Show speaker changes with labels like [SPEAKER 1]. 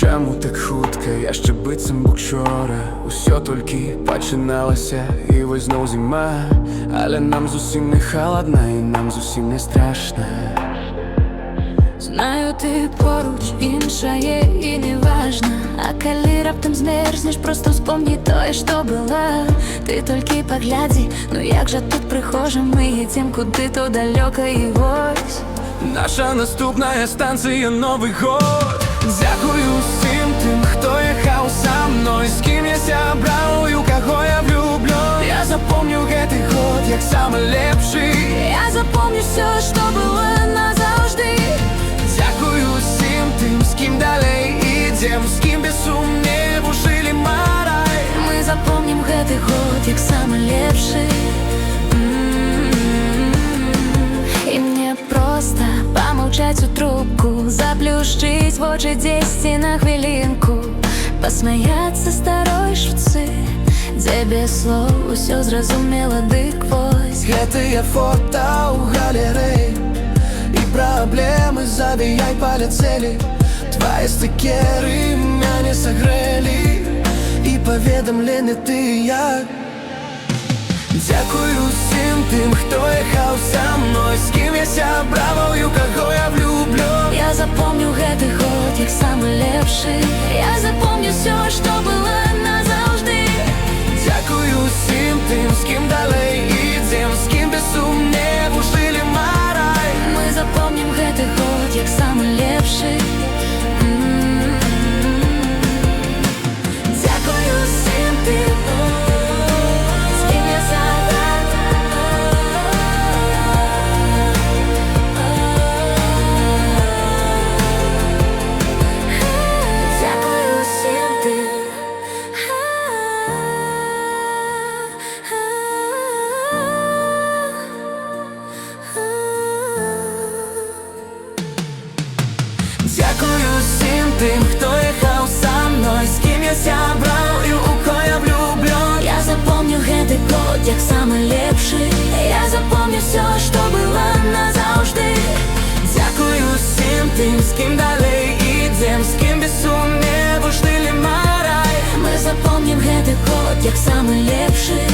[SPEAKER 1] Чому так хутка, я ще бицем був вчора. Усьо тільки починалося, і ось знов зима. Але нам зовсім не холодно, і нам зовсім не страшно.
[SPEAKER 2] Знаю, ти поруч, інша є і не важна. А коли раптом змерзнеш, просто вспомни то, що було. Ти тільки погляди, ну як же тут прихожим, ми їдем куди-то далеко і ось
[SPEAKER 1] наша наступна станція Новий год. Дякую всім тим, хто їхав со мною, з ким я зібрав і у кого я влюблен. Я запомню гэтый год як самый лепший.
[SPEAKER 2] Я запомню все, що було назавжди.
[SPEAKER 1] Дякую всім тим, з ким далей ідем, з ким без сумніву жили марай.
[SPEAKER 2] Ми запомним гэтый год як самый лепший. І мне просто помовчать у трубку, заплющить в очі 10 на хвилинку, посміяться старої шутці, де без слов усё зразумела дык вось.
[SPEAKER 1] Гэтыя фото у галереі, і праблемы забіяй паляцелі. Твои стыкеры мяне сагрэлі, і паведамлены ты і я. Дякую всім тим, хто їхав со мною, з ким я сябраваў і у кого я влюблен.
[SPEAKER 2] Я запомню гэты год як самый лепший. Я запомню все, що було назавжди.
[SPEAKER 1] Дякую всім тим, з ким далей ідем, з ким без сумніву жили марай.
[SPEAKER 2] Ми запомним гэты год як самый лепший. Дякую всім тим, з ким я заграв. Дякую всім тим.
[SPEAKER 1] Дякую всім тим, хто їхав со мною, з ким я зібрав і у кого я влюблен.
[SPEAKER 2] Я запомню гэты год як самый лепший. Я запомню все, що було назавжди.
[SPEAKER 1] Дякую всім тим, з ким далей ідем, з ким без сумніву жили марай.
[SPEAKER 2] Ми запомним гэты год як самый лепший.